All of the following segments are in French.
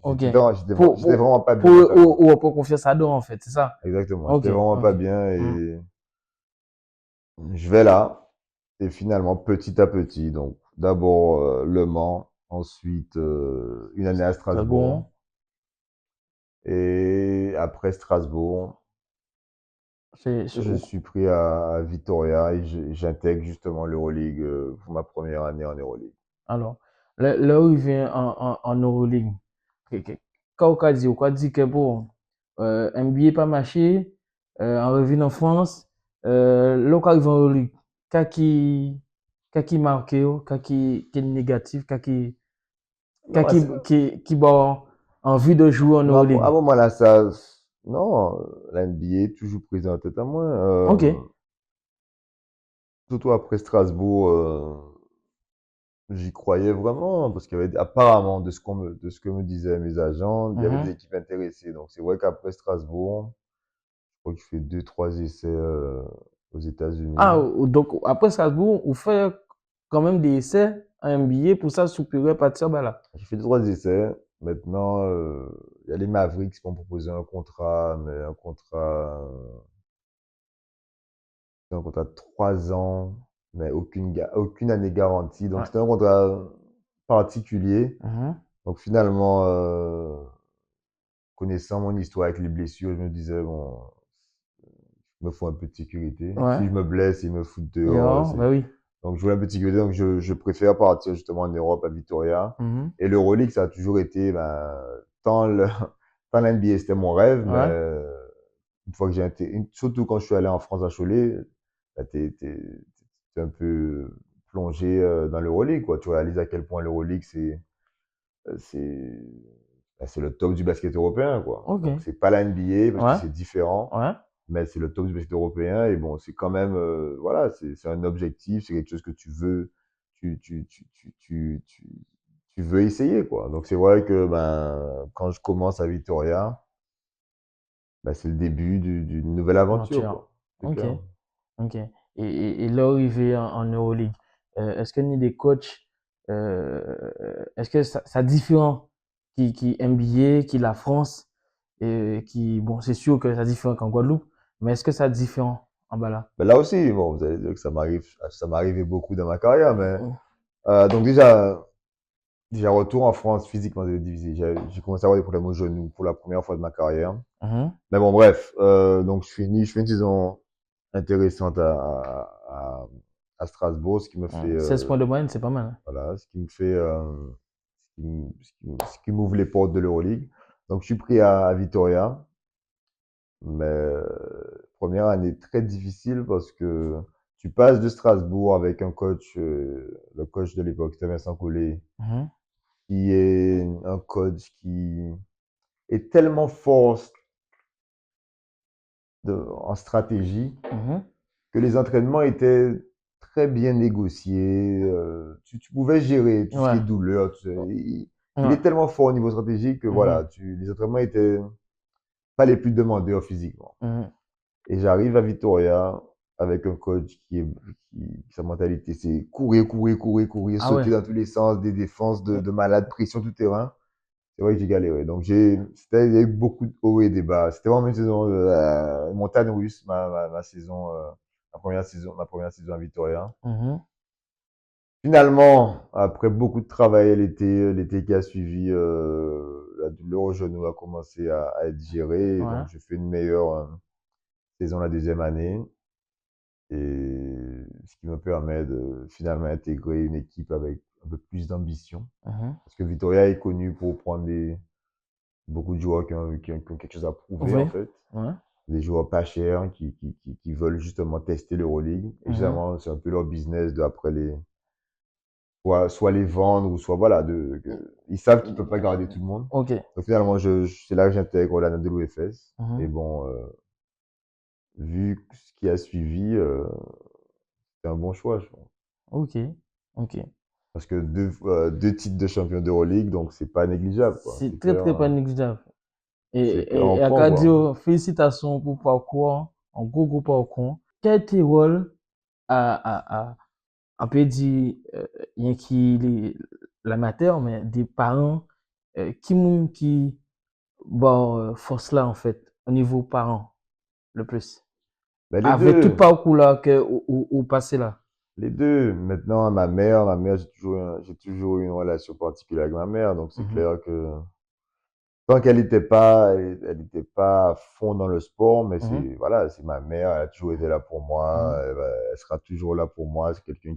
Ok. J'étais vraiment pas Pour, bien mentalement. pour confiance à d'autres, en fait, c'est ça? Exactement. Ok, J'étais vraiment ok. pas bien Hmm. et je vais là. Et finalement, petit à petit, donc d'abord Le Mans, ensuite une année à Strasbourg. Strasbourg. Et après Strasbourg, je Où? suis pris à Vitoria et j'intègre justement l'Euroleague pour ma première année en Euroleague. Alors, là où il vient en Euroleague, quand on dit que bon, NBA pas marché, en revient en France, là quand il va en Euroleague, qu'est-ce qui marque, qu'est-ce qui est négatif, Non, qui bon, envie de jouer en non, à un Euroleague. moment là, non, la NBA est toujours présente en tête à moi. Ok. Surtout après Strasbourg, j'y croyais vraiment parce qu'il y avait apparemment de ce que me disaient mes agents, il y avait des Mhm. équipes intéressées. Donc c'est vrai qu'après Strasbourg, je crois que je fais deux, trois essais aux Ah, États-Unis. donc après Strasbourg, on fait quand même des essais en NBA pour ça, si vous pourrez partir là. J'ai fait deux, trois essais. Maintenant, il y a les Mavericks qui m'ont proposé un contrat, mais un contrat de 3 ans, mais aucune année garantie. Donc Ouais. c'était un contrat particulier. Mhm. Donc finalement, connaissant mon histoire avec les blessures, je me disais, bon, il me faut un peu de sécurité. Ouais. Si je me blesse, ils me foutent dehors. Bah oui. Donc, je voulais un peu de sécurité. Donc, je préfère partir justement en Europe, à Vitoria. Mhm. Et l'Euroleague, ça a toujours été, ben, tant le, tant l'NBA, c'était mon rêve, mais Ouais. une fois que surtout quand je suis allé en France à Cholet, ben, t'es un peu plongé dans l'Euroleague, quoi. Tu réalises à quel point l'Euroleague, c'est, c'est le top du basket européen, quoi. Ok. Donc, c'est pas la NBA parce que Ouais. c'est différent, Ouais. mais c'est le top du basket européen et bon, c'est quand même, voilà, c'est un objectif, c'est quelque chose que tu veux, tu, tu, tu, tu, tu, tu, tu veux essayer, quoi. Donc, c'est vrai que, ben, quand je commence à Vitoria, ben, c'est le début d'une nouvelle aventure, Mentir. quoi. C'est Ok. clair. Ok. Et là où il va en Euroleague, est-ce qu'il y a des coachs, est-ce que ça différent qui NBA, qui la France, et qui, bon, c'est sûr que ça différent qu'en Guadeloupe, mais est-ce que ça différent en bas là? Mais là aussi, bon, vous allez dire que ça m'est arrivé beaucoup dans ma carrière, mais, donc déjà, retour en France, physiquement, c'est difficile. J'ai commencé à avoir des problèmes au genou pour la première fois de ma carrière. Mhm. Mais bon, bref, donc je fais une saison intéressante à Strasbourg, ce qui me fait, 16 points de moyenne, c'est pas mal, hein. voilà, ce qui m'ouvre les portes de l'Euroleague. Donc, je suis pris à Vitoria, mais première année très difficile parce que tu passes de Strasbourg avec un coach, le coach de l'époque, c'était Vincent Collet, Mhm. qui est un coach qui est tellement fort en stratégie Mhm. que les entraînements étaient très bien négociés. Tu pouvais gérer tout ce qui est Ouais. douleur. Il Ouais. est tellement fort au niveau stratégique que Mhm. voilà, les entraînements étaient pas les plus demandeurs physiquement. Mhm. Et j'arrive à Vitoria avec un coach sa mentalité, c'est courir, courir, courir, courir, Ah ouais. sauter dans tous les sens, des défenses de malade, pression tout terrain. C'est vrai que j'ai galéré. Donc, il y a eu beaucoup de hauts et des bas. C'était vraiment une saison montagne russe, ma saison, ma première saison à Vitoria. Mhm. Finalement, après beaucoup de travail l'été qui a suivi, la douleur au genou a commencé à être gérée. Et Ouais. donc, j'ai fait une meilleure saison la deuxième année. Et ce qui me permet de finalement intégrer une équipe avec un peu plus d'ambition. Mhm. Parce que Vitoria est connu pour prendre beaucoup de joueurs qui ont quelque chose à prouver, en Oui. fait. Ouais. Des joueurs pas chers qui veulent justement tester l'Euroleague. Et Mhm. justement, c'est un peu leur business de, après soit les vendre ou soit, voilà, ils savent qu'ils peuvent pas garder tout le monde. Ok. Donc finalement, c'est là que j'intègre la de l'OFS. Et Mhm. bon, vu ce qui a suivi, c'est un bon choix, je pense. Ok. Ok. Parce que deux titres de champion d'Euroleague, donc c'est pas négligeable, quoi. C'est très, très pas Hein. négligeable. C'est clair, on Et à prend, quoi. Cardio, félicitations pour le parcours, un gros parcours. Quel était le rôle on peut dire, rien qui l'amateur, mais des parents qui bon, force là, en fait, au niveau parent, le plus? Ben, les Avec tout deux, parcours là ou passé là. les deux. Maintenant, ma mère, j'ai toujours eu une relation particulière avec ma mère, donc c'est Mhm, clair que tant qu'elle n'était pas, elle était pas à fond dans le sport, mais mhm, c'est, voilà, c'est ma mère, elle a toujours été là pour moi, mhm, elle sera toujours là pour moi. C'est quelqu'un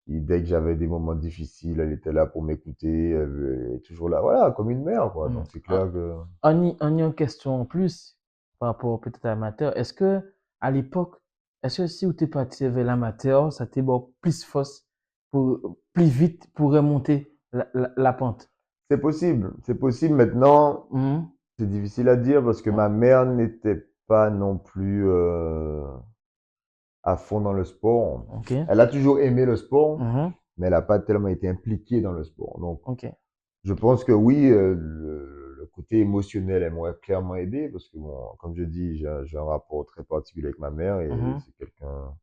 dès que j'avais des moments difficiles, elle était là pour m'écouter, elle est toujours là, voilà, comme une mère, quoi. mhm. Donc c'est clair que En y a une question en plus par rapport peut-être à l'amateur. Est-ce que à l'époque, est-ce que si vous t'es parti vers l'amateur, ça t'est bon plus force pour plus vite pour remonter la pente? c'est possible. C'est possible maintenant. Mhm, C'est difficile à dire parce que mhm, ma mère n'était pas non plus à fond dans le sport. ok. Elle a toujours aimé le sport, Mhm, mais elle n'a pas tellement été impliquée dans le sport. Donc, ok. je pense que oui, le côté émotionnel, elle m'aurait clairement aidé parce que, bon, comme je dis, j'ai un rapport très particulier avec ma mère et Mhm, c'est quelqu'un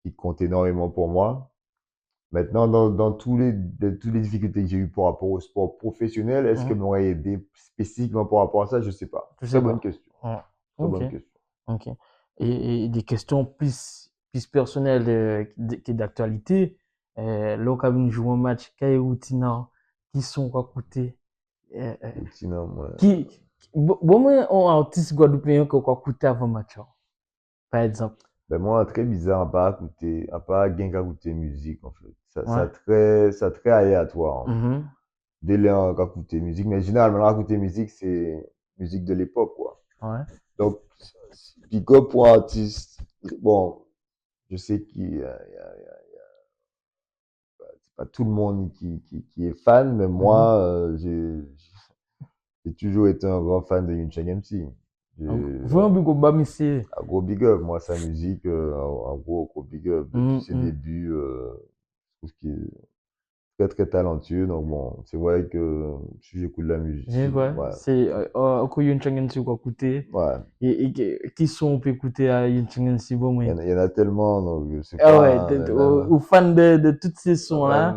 qui compte énormément pour moi. Maintenant, dans toutes les difficultés que j'ai eues par rapport au sport professionnel, est-ce qu'elle mhm. m'aurait aidé spécifiquement par rapport à ça? Je sais pas. Je Très sais bonne pas. question. Ouais. Très Ok. bonne question. Ok. Et des questions plus personnelles que d'actualité. Là, quand vous jouez un match, quelle routine, qui sont quoi coûter? Ou sinon, moi, Qui, bon, moi, un artiste guadeloupéen qui quoi coûter avant match, par exemple. ben moi, très bizarre, à pas gain qu'à écouter musique, en fait. Ouais. Ça très aléatoire, hein. Mhm. Dès lors qu'à écouter musique, mais généralement, à écouter musique, c'est musique de l'époque, quoi. Ouais. Donc, big up pour artiste. Bon, je sais c'est pas tout le monde qui est fan, mais Mhm. moi, j'ai toujours été un grand fan de Yoon Chang MC. Donc, J'ai vraiment, big up, bah, monsieur. un gros big up, moi, sa musique, un gros big up. Depuis ses Mhm. débuts, je trouve qu'il est très, très talentueux. Donc, bon, c'est vrai que si j'écoute de la musique, C'est quoi? ouais, C'est, au Yun Changen quoi coûter. ouais. Et qui sont on peut écouter à Yun Changen bon, moi. Il y en a tellement, donc je sais Ah ouais, pas, hein, aux fans de toutes ces sons-là,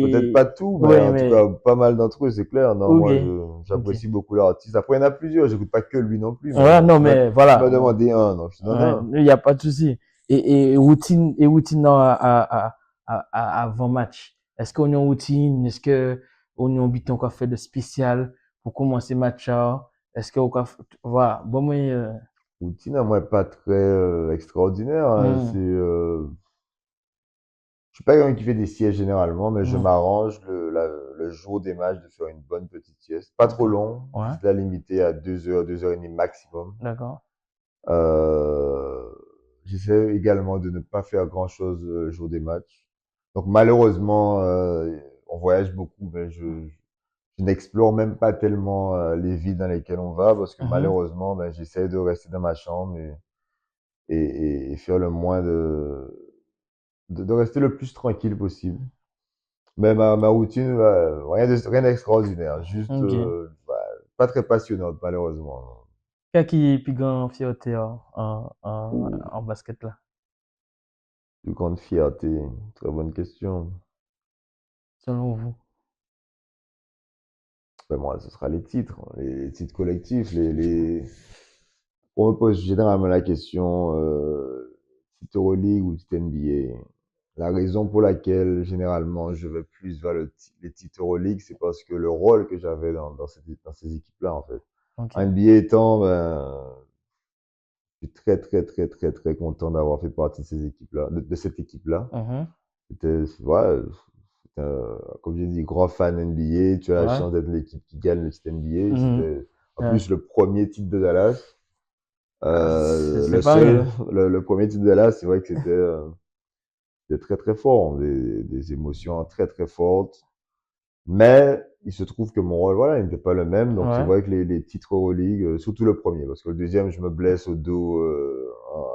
peut-être pas qui, tout, mais ouais, en tout cas, mais, pas mal d'entre eux, c'est clair. Non, ok, moi, ok. j'apprécie beaucoup l'artiste. Après, il y en a plusieurs, j'écoute pas que lui non plus, mais Ouais, bon, non, mais tu m'as voilà. demandé un, donc je te donne Ouais, un. il n'y a pas de souci. Et routine non, avant match. Est-ce qu'on a une routine? Est-ce que on a envie qu'on fait de spécial pour commencer match là? Est-ce que voilà. Bon, moi, Routine, moi, pas très extraordinaire, hein. hum, Je suis pas quelqu'un qui fait des siestes généralement, mais je hum, m'arrange le jour des matchs de faire une bonne petite sieste. Pas trop ok. long, Ouais, juste la limiter à 2 heures, 2 heures et demie maximum. d'accord. Euh, J'essaie également de ne pas faire grand-chose le jour des matchs. Donc malheureusement, on voyage beaucoup, mais je n'explore même pas tellement les villes dans lesquelles on va parce que Mhm, malheureusement, ben, j'essaie de rester dans ma chambre et faire le moins de rester le plus tranquille possible. Mais ma routine, rien d'extraordinaire, juste ok. pas très passionnante malheureusement. Qui est plus grand fierté Ou en basket là, plus grande fierté, très bonne question. selon vous? Ben moi, ce sera les titres collectifs, on me pose généralement la question, titre Euroleague ou titre NBA. La raison pour laquelle, généralement, je vais plus vers les titres Euroleague, c'est parce que le rôle que j'avais dans ces équipes-là, en fait. Ok. En NBA étant, ben, je suis très, très, très, très, très content d'avoir fait partie de ces équipes-là, de cette équipe-là. Mhm, Ouais, comme j'ai dit, grand fan NBA. Tu as la ouais. chance d'être l'équipe qui gagne le titre NBA. Mhm, C'était en ouais. plus le premier titre de Dallas. Ah, c'est Le pas seul, rien. le premier titre de Dallas, c'est vrai que c'était très très fort, des émotions très très fortes. Mais il se trouve que mon rôle, voilà, il n'était pas le même. Donc c'est Ouais, vrai que les titres Euroleague, surtout le premier, parce que le deuxième, je me blesse au dos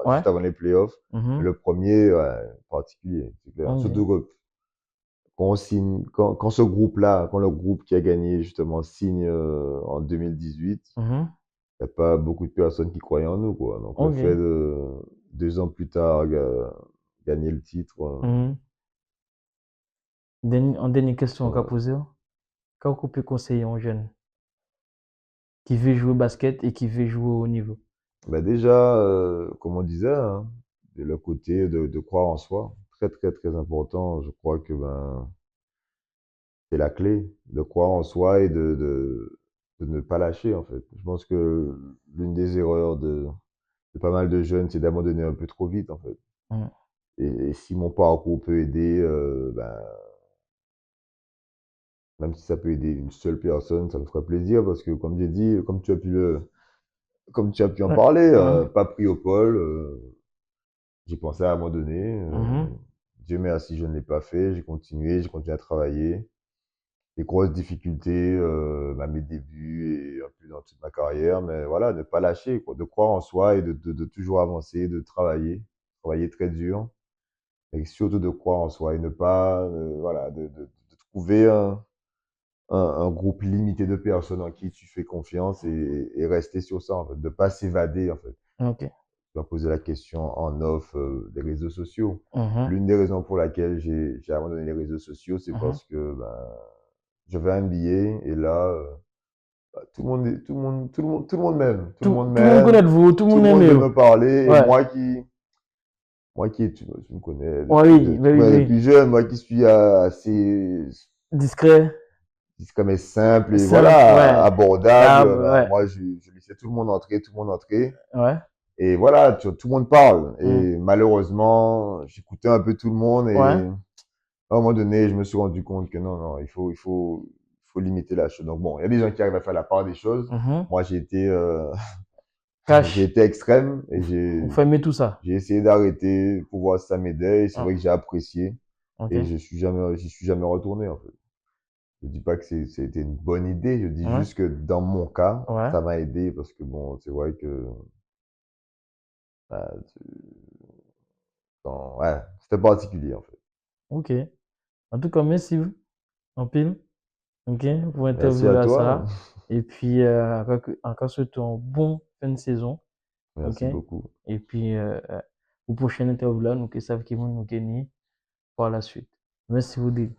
ouais. juste avant les playoffs. Mais Mhm, le premier, ouais, particulier, c'est clair. ok. Surtout que quand ce groupe-là, quand le groupe qui a gagné justement signe en 2018, Mhm, il n'y a pas beaucoup de personnes qui croyaient en nous, quoi. Donc le fait ok. de 2 ans plus tard gagner le titre, Mhm. En dernière question qu'a ouais. posée. Qu'est-ce qu'on peut conseiller aux jeunes qui veut jouer au basket et qui veut jouer au haut niveau? Bah déjà, comme on disait, hein, de le côté de croire en soi, très très très important. Je crois que ben c'est la clé, de croire en soi et de ne pas lâcher en fait. Je pense que l'une des erreurs de pas mal de jeunes, c'est d'abandonner un peu trop vite en fait. Mm. Et si mon parcours peut aider, ben, même si ça peut aider une seule personne, ça me fera plaisir parce que comme j'ai dit, comme tu as pu en Ouais. parler, Mhm. pas pris au pôle, j'ai pensé à un moment donné, Mhm. Dieu merci, je ne l'ai pas fait, j'ai continué à travailler. Les grosses difficultés, à mes débuts et un peu dans toute ma carrière, mais voilà, ne pas lâcher, quoi, de croire en soi et de toujours avancer, de travailler très dur, et surtout de croire en soi et ne pas, voilà, de trouver un groupe limité de personnes en qui tu fais confiance et rester sur ça, en fait, de pas s'évader, en fait. Ok. Tu m'as posé la question en off, des réseaux sociaux. Mhm. L'une des raisons pour laquelle j'ai abandonné les réseaux sociaux, c'est Mhm. parce que, ben, j'avais un billet et là, bah, tout le monde Tout le monde connaît m'aime, de vous, tout le tout monde le aime monde veut vous. me parler, et Ouais. moi qui, tu me connais Ouais, depuis, oui, oui, oui, depuis oui. jeune, moi qui suis assez Discret, discret mais simple et simple, voilà, ouais. abordable, Ah, ben, ouais. moi je laissais tout le monde entrer, Ouais. et voilà, tout le monde parle, Mm. et malheureusement, j'écoutais un peu tout le monde, Ouais. et à un moment donné, je me suis rendu compte que non, non, il faut limiter la chose. Donc bon, il y a des gens qui arrivent à faire la part des choses. Mhm. Moi, j'ai été, j'ai Cash. été extrême et Vous fermez tout ça. j'ai essayé d'arrêter pour voir si ça m'aidait. Et c'est Ah, vrai que j'ai apprécié ok. et j'y suis jamais retourné en fait. Je dis pas que c'était une bonne idée. Je dis Ouais. juste que dans mon cas, Ouais. ça m'a aidé parce que bon, c'est vrai que bah, ouais, c'était particulier en fait. Ok. En tout cas, merci en pile. Ok. Pour Merci interviewer à à toi. ça. Et puis, encore surtout un bon fin de saison. Ok. Merci beaucoup. Et puis, au prochain interview là, nous qui savons qui vont nous gagner par la suite. Merci vous deux.